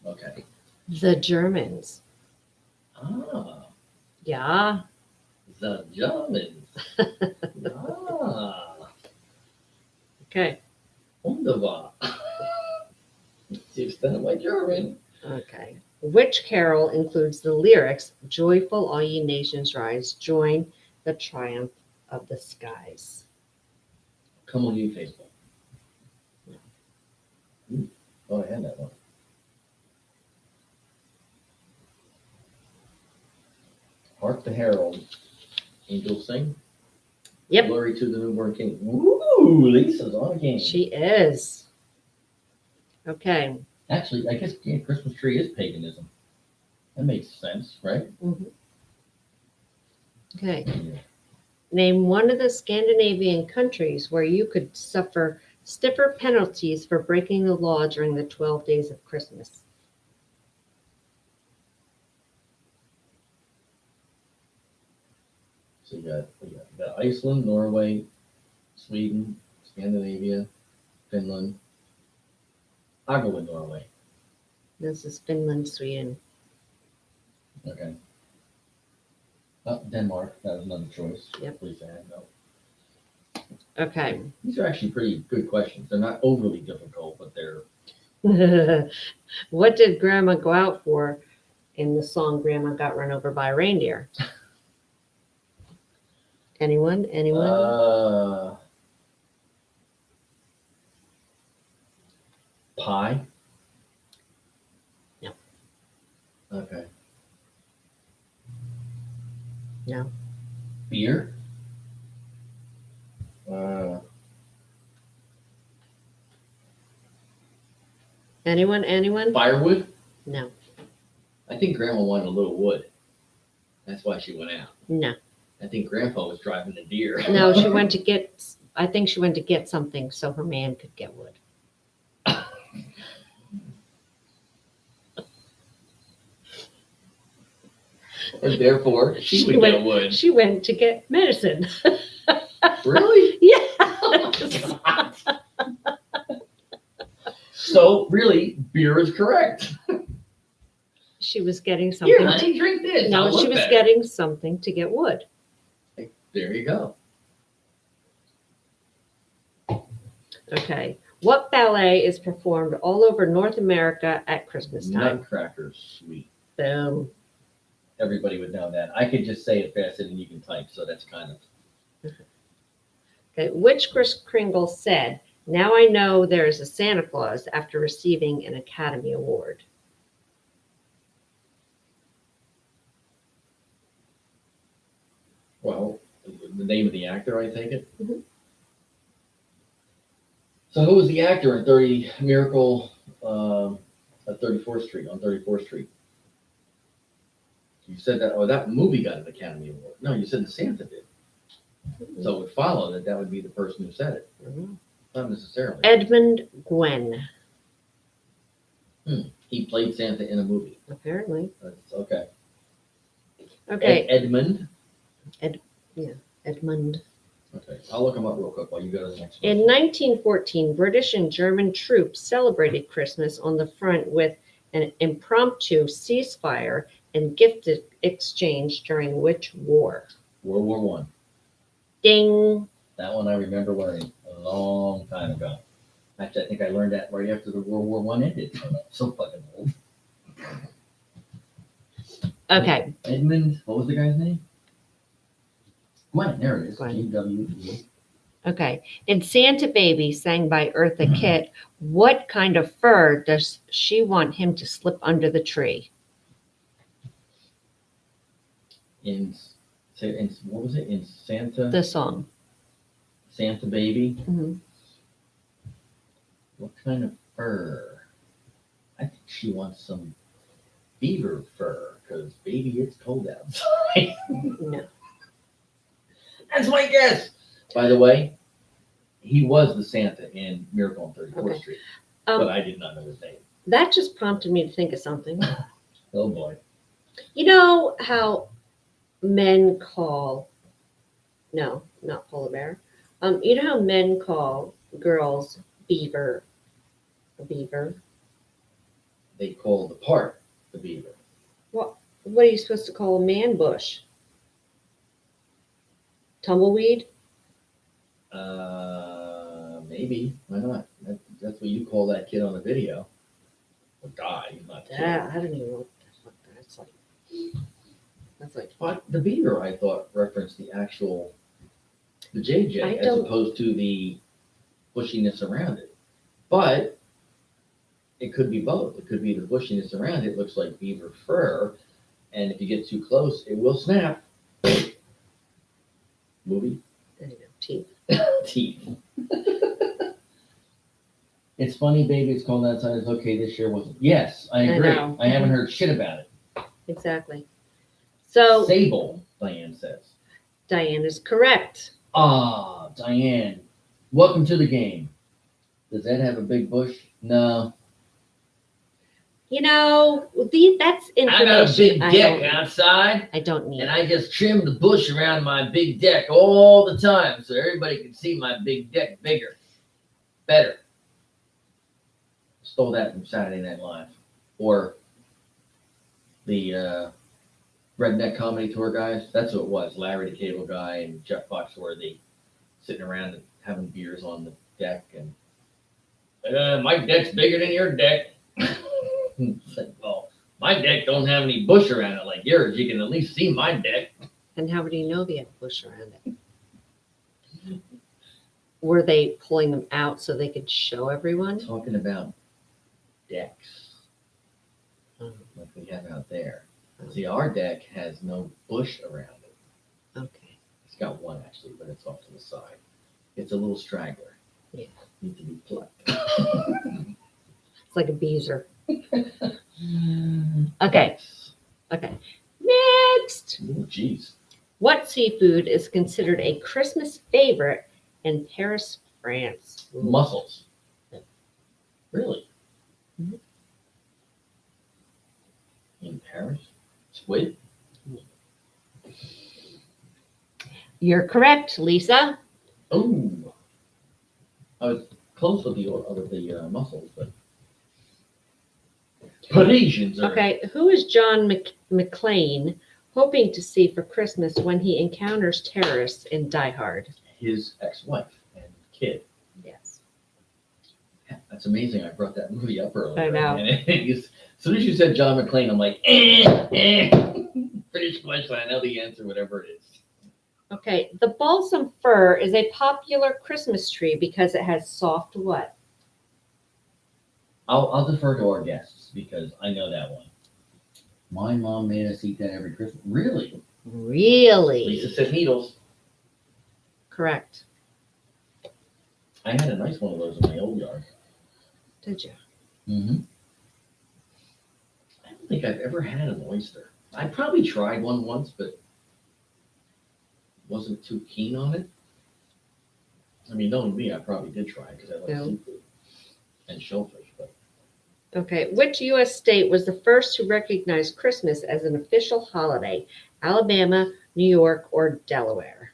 Okay. The Germans. Ah, Yeah. the Germans. Ah, Okay. wunderbar. It's the extent of my German. Okay. Which carol includes the lyrics, Joyful all ye nations rise, join the triumph of the skies? Come on, you faithful. Oh, I had that one. Hark the herald, angels sing. Yep. Glory to the newborn king. Ooh, Lisa's on again. She is. Okay. Actually, I guess Christmas tree is paganism. That makes sense, right? Okay. Name one of the Scandinavian countries where you could suffer stiffer penalties for breaking the law during the 12 days of Christmas. So you got Iceland, Norway, Sweden, Scandinavia, Finland. I'll go with Norway. This is Finland, Sweden. Okay. Denmark, that was another choice. Yep. Please add, no. Okay. These are actually pretty good questions. They're not overly difficult, but they're What did Grandma go out for in the song Grandma Got Run Over by a Reindeer? Anyone? Pie? No. Okay. No. Beer? Anyone? Firewood? No. I think Grandma wanted a little wood. That's why she went out. No. I think Grandpa was driving the deer. No, she went to get, I think she went to get something so her man could get wood. And therefore, she would get wood. She went to get medicine. Really? Yeah. So really, beer is correct. She was getting Here, something. honey, drink this. No, I'll she look was better. getting something to get wood. There you go. Okay. What ballet is performed all over North America at Christmas time? Nutcracker Suite. Boom. Everybody would know that. I could just say it faster than you can type, so that's kind of. Okay. Which Kris Kringle said, "Now I know there is a Santa Claus," after receiving an Academy Award? Well, the name of the actor, I take it. Mhm. So who was the actor in 30 Miracle at 34th Street, on 34th Street? You said that, that movie got an Academy Award. No, you said the Santa did. So it would follow that would be the person who said it. Mhm. Not necessarily. Edmund Gwen, He played Santa in a movie. apparently. That's okay. Okay. Edmund. Edmund. Okay, I'll look him up real quick while you go to the next one. In 1914, British and German troops celebrated Christmas on the front with an impromptu ceasefire and gift exchange during which war? World War One. Ding. That one I remember learning a long time ago. Actually, I think I learned that right after the World War One ended. So fucking old. Okay. Edmund, what was the guy's name? Gwen, there it is. Gwen. G-W-E. Okay. In Santa Baby, sang by Eartha Kitt, what kind of fur does she want him to slip under the tree? What was it? In Santa The song. Santa Baby? Mhm. What kind of fur? I think she wants some beaver fur, because baby, it's cold outside. No. That's my guess. By the way, he was the Santa in Miracle on 34th Okay. Street, Um, but I did not know his name. That just prompted me to think of something. Oh boy. You know how men call, no, not polar bear. You know how men call girls beaver, a beaver? They call the part the beaver. What are you supposed to call a man bush? Tumbleweed? Maybe. Why not? That's what you call that kid on the video. Or guy, he's not a kid. Yeah, I don't even know what the fuck that's like. That's like, But the beaver, I thought, referenced the JJ, I as don't- opposed to the bushiness around it. But it could be both. It could be the bushiness around it looks like beaver fur, and if you get too close, it will snap. Movie I don't know, teeth. teeth. It's funny, baby. It's cold outside. It's okay. This year wasn't. Yes, I I agree. know. I haven't heard shit about it. Exactly. So Sable, Diane says. Diane is correct. Ah, Diane, welcome to the game. Does Ed have a big bush? No. You know, that's I got a information big deck don't, outside, I don't need. and I just trimmed the bush around my big deck all the time so everybody can see my big deck bigger, better. Stole that from Saturday Night Live. Or the Redneck Comedy Tour guys. That's what it was. Larry the Cable Guy and Jeff Foxworthy sitting around and having beers on the deck. And my deck's bigger than your deck. It's like, well, my deck don't have any bush around it like yours. You can at least see my deck. And how would you know they had a bush around it? Were they pulling them out so they could show everyone? Talking about decks Oh, like we have out there. See, our deck has no bush around it. okay. It's got one actually, but it's off to the side. It's a little straggler. Yeah. Need to be plucked. It's like a beezer. Okay. Decks. Okay. Next. Oh, jeez. What seafood is considered a Christmas favorite in Paris, France? Mussels. Really? Mhm. In Paris? Squid? You're correct, Lisa. Oh, I was close with the mussels, but Parisians are. Okay, who is John McClane hoping to see for Christmas when he encounters terrorists in Die Hard? His ex-wife and kid. Yes. That's amazing. I brought that movie up earlier. I know. And as soon as you said John McClane, I'm like, Finish question. I know the answer, whatever it is. Okay, the balsam fir is a popular Christmas tree because it has soft what? I'll defer to our guests because I know that one. My mom made us eat that every Christmas. Really? Really? Lisa said needles. Correct. I had a nice one of those in my old yard. Did you? Mm-hmm. I don't think I've ever had an oyster. I probably tried one once, but wasn't too keen on it. I mean, knowing me, I probably did try because I like Yeah. seafood and shellfish. But Okay, which U.S. state was the first to recognize Christmas as an official holiday? Alabama, New York, or Delaware?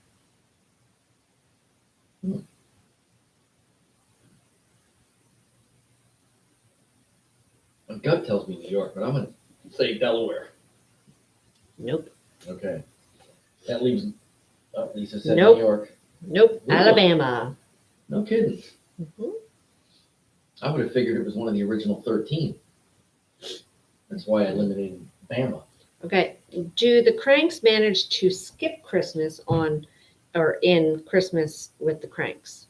my gut tells me New York, but I'm gonna say Delaware. Nope. Okay, that leaves. Lisa said Nope. New York. Nope. Ooh. Alabama. No kidding. Mhm. I would have figured it was one of the original 13. That's why I eliminated Bama. Okay, do the Cranks manage to skip Christmas on or in Christmas with the Cranks?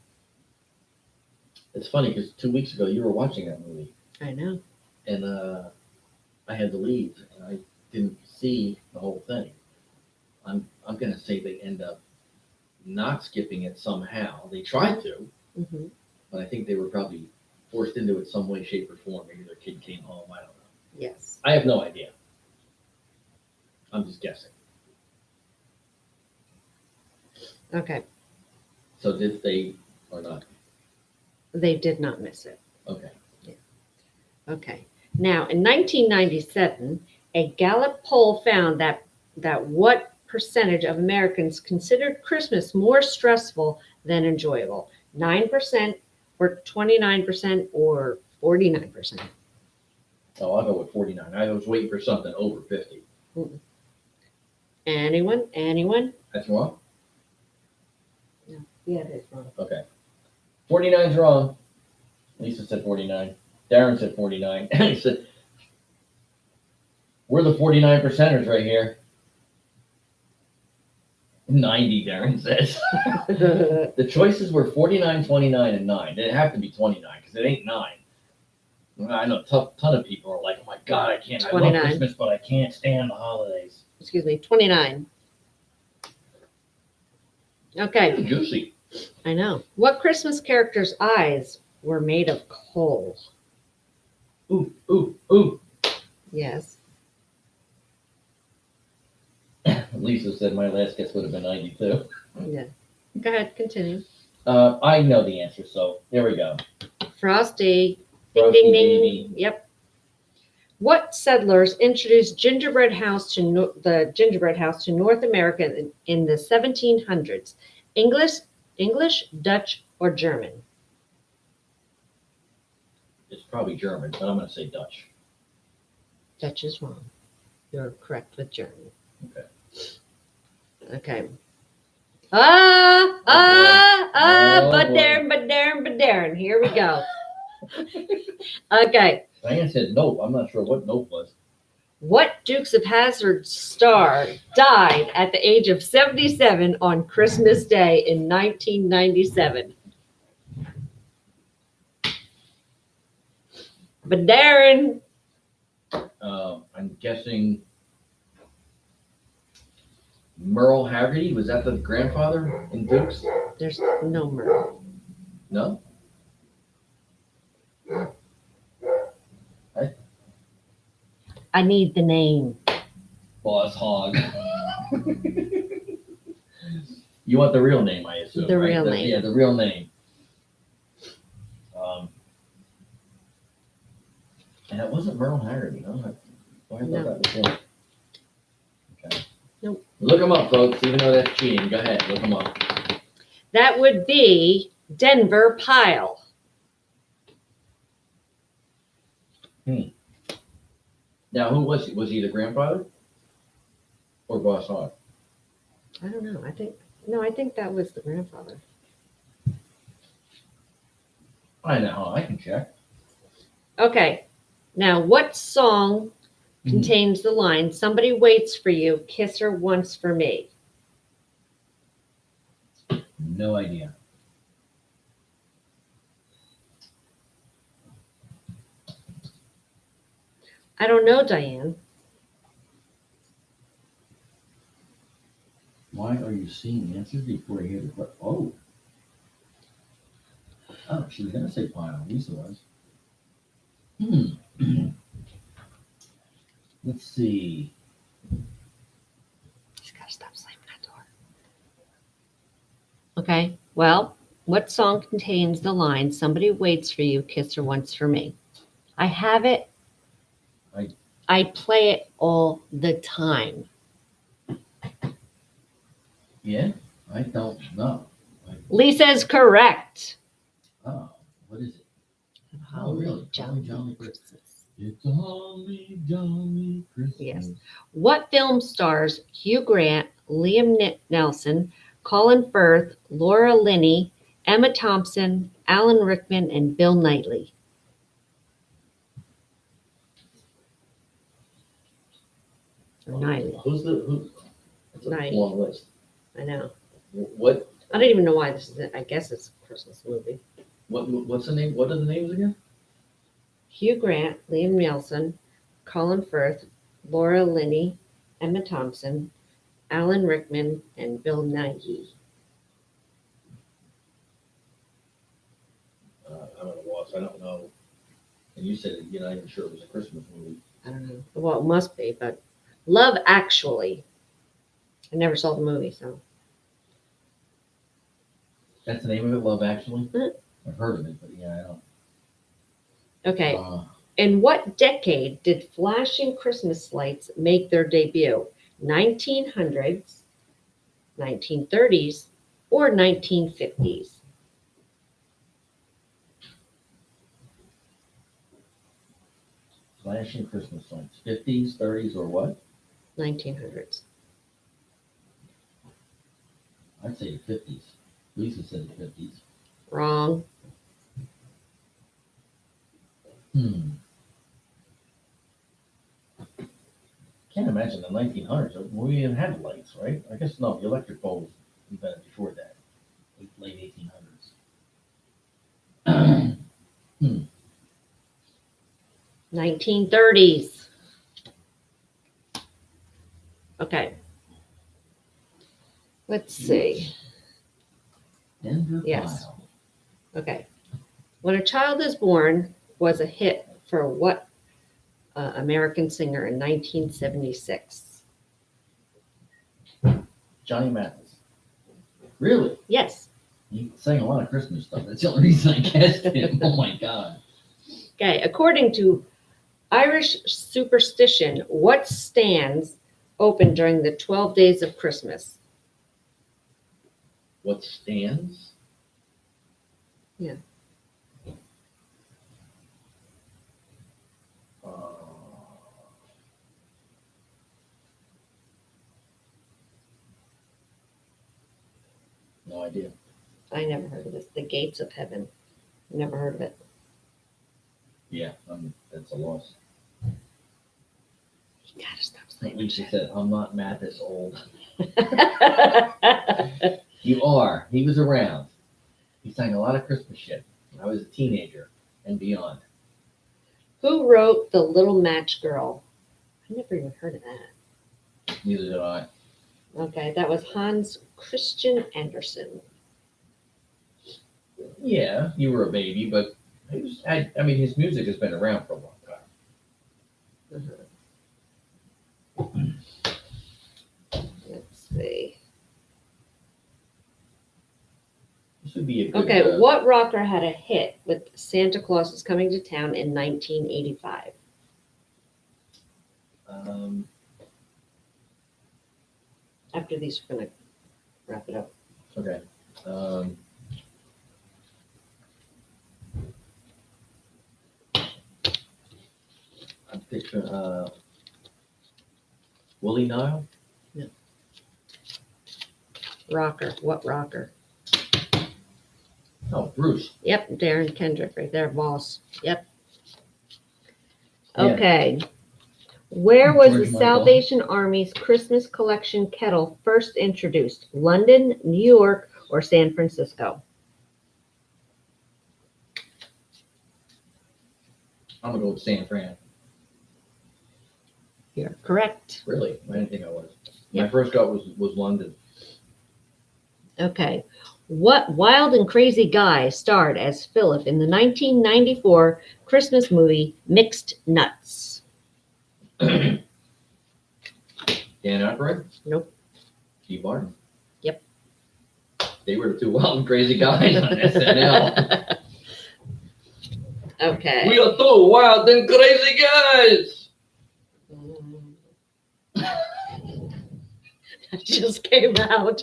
It's funny because 2 weeks ago you were watching that movie, I know. and I had to leave, and I didn't see the whole thing. I'm gonna say they end up not skipping it somehow. They tried to, Hmm. but I think they were probably forced into it some way, shape, or form. Maybe their kid came home. I don't know. Yes. I have no idea. I'm just guessing. Okay, So did they or not? they did not miss it. Okay. Okay. Now, in 1997, a Gallup poll found that what percentage of Americans considered Christmas more stressful than enjoyable? 9%, or 29%, or 49%? Oh, I'll go with 49. I was waiting for something over 50. Anyone? Anyone? That's wrong? Yeah, it is wrong. Okay. 49's wrong. Lisa said 49. Darren said 49. And he said, we're the 49 percenters right here. 90, Darren says. The choices were 49, 29, and 9. It'd have to be 29 because it ain't 9. I know a ton of people are like, oh my God, I love 29. Christmas, but I can't stand the holidays. Excuse me, 29. Okay, Juicy. I know. What Christmas character's eyes were made of coal? Ooh, ooh, ooh. Yes. Lisa said my last guess would have been 92. Yeah. Go ahead, continue. I know the answer, so there we go. Frosty. Ding, Frosty ding, ding. baby. Yep. What settlers introduced the gingerbread house to North America in the 1700s? English, Dutch, or German? It's probably German, but I'm going to say Dutch. Dutch is wrong. You're correct with German. Okay. Okay. Oh, But boy. Darren. Here we go. Okay. Diane said nope. I'm not sure what nope was. What Dukes of Hazzard star died at the age of 77 on Christmas Day in 1997? But Darren, I'm guessing Merle Haggerty. Was that the grandfather in Dukes? there's no Merle. No? I need the name. Boss Hogg. You want the real name, I assume. The right? real name. Yeah, the real name. And it wasn't Merle Haggerty, no? I thought No. that was him. Okay. Nope. Look them up, folks, even though that's cheating. Go ahead, look them up. That would be Denver Pyle. Now, who was he? Was he the grandfather? Or Boss Hogg? I don't know. I think that was the grandfather. I know, I can check. Okay. Now, what song contains the line, "Somebody waits for you, kiss her once for me"? No idea. I don't know, Diane. Why are you seeing answers before you hear the question? Oh. Oh, she was gonna say Pyle. Lisa was. Let's see. She's got to stop slamming that door. Okay. Well, what song contains the line, "Somebody waits for you, kiss her once for me"? I have it. I play it all the time. Yeah, I don't know. Lisa's correct. Oh, what is it? Holly really? Jolly Jolly Christmas. It's a holly jolly Christmas. Yes. What film stars Hugh Grant, Liam Nelson, Colin Firth, Laura Linney, Emma Thompson, Alan Rickman, and Bill Knightley? Or Knightley. Who's the who? It's a Knight. long list. I know. What I don't even know why this is it. I guess it's a Christmas movie. what's the name? What are the names again? Hugh Grant, Liam Neeson, Colin Firth, Laura Linney, Emma Thompson, Alan Rickman, and Bill Nighy. I'm at a loss. I don't know. And you said you're not even sure it was a Christmas movie. I don't know. Well, it must be, but Love Actually. I never saw the movie, so. That's the name of it, Love Actually? Mhm. I've heard of it, but yeah, I don't. Okay. In what decade did flashing Christmas lights make their debut? 1900s, 1930s, or 1950s? Flashing Christmas lights. 50s, 30s, or what? 1900s. I'd say the 50s. Lisa said the 50s. Wrong. Can't imagine the 1900s. We even had lights, right? I guess no. The electric bulb was invented before that, late 1800s. 1930s. Okay. Let's see. Denver Yes. Pyle. Okay. When a Child is Born was a hit for what American singer in 1976? Johnny Mathis. Really? Yes. He sang a lot of Christmas stuff. That's the only reason I guessed him. Oh my God. Okay. According to Irish superstition, what stands open during the 12 days of Christmas? What stands? Yeah. No idea. I never heard of this. The Gates of Heaven. Never heard of it. Yeah, that's a loss. You gotta stop saying Lisa that. said, I'm not Mathis old. You are. He was around. He sang a lot of Christmas shit when I was a teenager and beyond. Who wrote The Little Match Girl? I never even heard of that. Neither did I. Okay, that was Hans Christian Andersen. Yeah, you were a baby, but I mean, his music has been around for a long time. Let's see. This would be a good. Okay, what rocker had a hit with Santa Claus is Coming to Town in 1985? after these, we're gonna wrap it up. Okay. I'm picturing, Willie Nile? Rocker, what rocker? Oh, Bruce. Yep, Darren Kendrick, right there, boss. Yep. Yeah. Okay. Where was the George Michael. Salvation Army's Christmas collection kettle first introduced? London, New York, or San Francisco? I'm gonna go with San Fran. You're correct. Really? I didn't think I was. Yeah. My first thought was London. Okay. What wild and crazy guy starred as Philip in the 1994 Christmas movie Mixed Nuts? Dan Aykroyd? Nope. Steve Martin? Yep. They were the two wild and crazy guys on SNL. Okay. We are two wild and crazy guys. That just came out.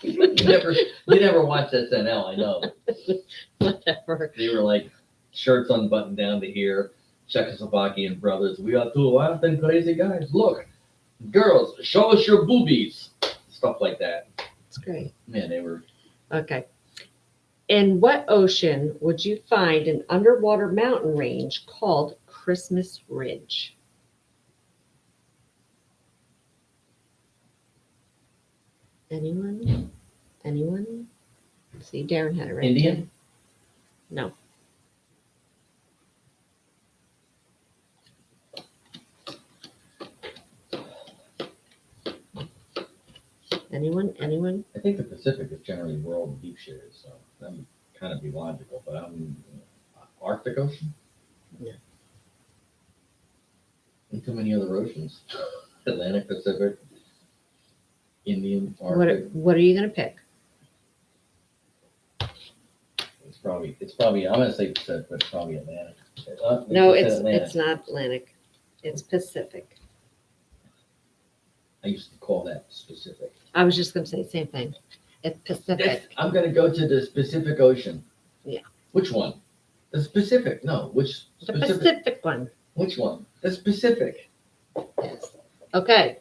You never watched SNL, I know. Whatever. They were like shirts unbuttoned down to here, Czechoslovakian brothers. We are two wild and crazy guys. Look, girls, show us your boobies. Stuff like that. It's great. Man, they were. Okay. In what ocean would you find an underwater mountain range called Christmas Ridge? Anyone? Anyone? See, Darren had it right. Indian? there. No. Anyone? Anyone? I think the Pacific is generally where all the deep shit is, so that would kind of be logical. But Arctic Ocean? Yeah. And too many other oceans. Atlantic, Pacific, Indian, Arctic. What are you gonna pick? It's probably. I'm gonna say Pacific, but it's probably Atlantic. No, You said it's Atlantic. not Atlantic. It's Pacific. I used to call that specific. I was just gonna say the same thing. It's Pacific. I'm gonna go to the Pacific Ocean. Yeah. Which one? The Pacific. No, which The specific? Pacific one. Which one? The Pacific. Yes. Okay.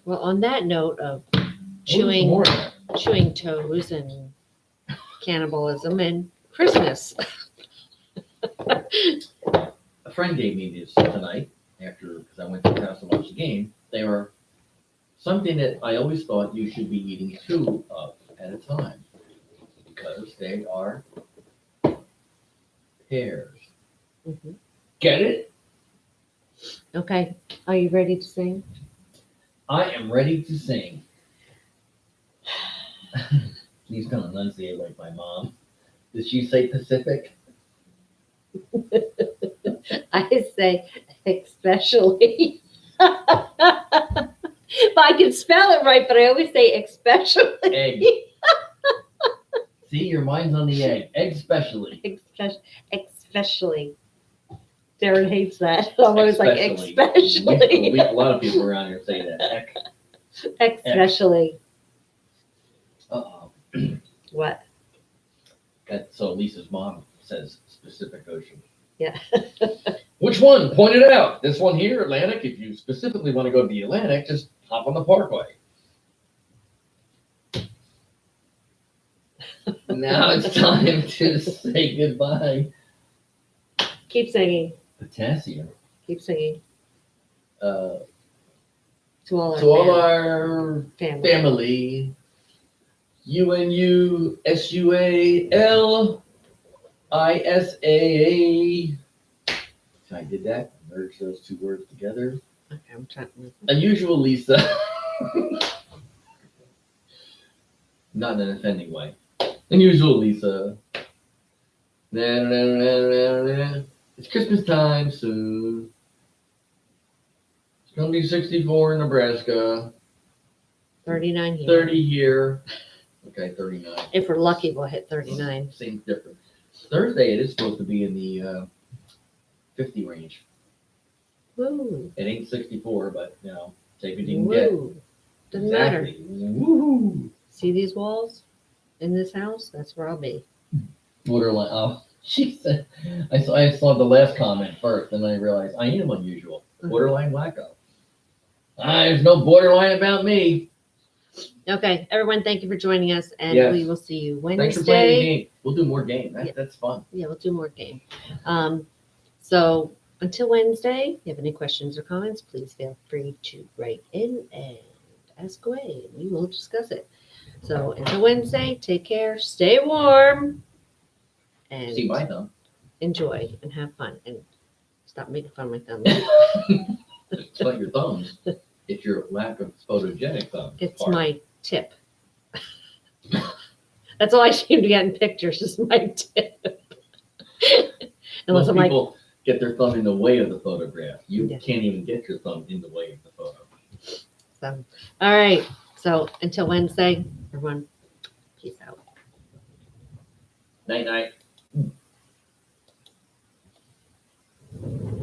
Well, on that note of What was chewing more of that? chewing toes and cannibalism and Christmas. A friend gave me this tonight because I went to his house to watch the game. They are something that I always thought you should be eating two of at a time because they are pears. Mhm. Get it? Okay. Are you ready to sing? I am ready to sing. Please don't enunciate like my mom. Did she say Pacific? I say especially. But I can spell it right, but I always say especially. Egg. See, your mind's on the egg. Egg specially. Especially. Darren hates that. I'm always like, Especially. especially. A lot of people around here say that. Heck. Especially. Uh-oh. What? So Lisa's mom says Pacific Ocean. Yeah. Which one? Point it out. This one here, Atlantic. If you specifically want to go to the Atlantic, just hop on the Parkway. Now it's time to say goodbye. Keep singing. Potassium. Keep singing. To To all our, all our family. family. UNUSUALISA. I did that. Merge those two words together. Okay, I'm trying. Unusual Lisa. Not in an offending way. Unusual Lisa. Na, na, na, na, na. It's Christmas time soon. It's gonna be 64 in Nebraska, 39 here. 30 here. Okay, 39. If we're lucky, we'll hit 39. Same difference. Thursday it is supposed to be in the 50 range. Woo. It ain't 64, but take what you can get. Woo. Doesn't matter. Exactly. Woo-hoo. See these walls in this house? That's where I'll be. Borderline. Oh, she said. I saw the last comment first, and then I realized I am unusual. Borderline wacko. There's no borderline about me. Okay, everyone, thank you for joining us, and Yes. we will see you Thanks for playing the Wednesday. game. We'll do more game. Yeah. That's fun. Yeah, we'll do more game. So until Wednesday, if you have any questions or comments, please feel free to write in and ask away, and we will discuss it. So until Wednesday, take care, stay warm, and See my thumb. enjoy and have fun. And stop making fun of my thumb. It's not your thumbs. It's your lack of photogenic thumb. It's part. my tip. That's all I seem to get in pictures is my tip. Unless Most I'm like, people get their thumb in the way of the photograph. You Yeah. can't even get your thumb in the way of the photo. so. All right. So until Wednesday, everyone, peace out. Night night.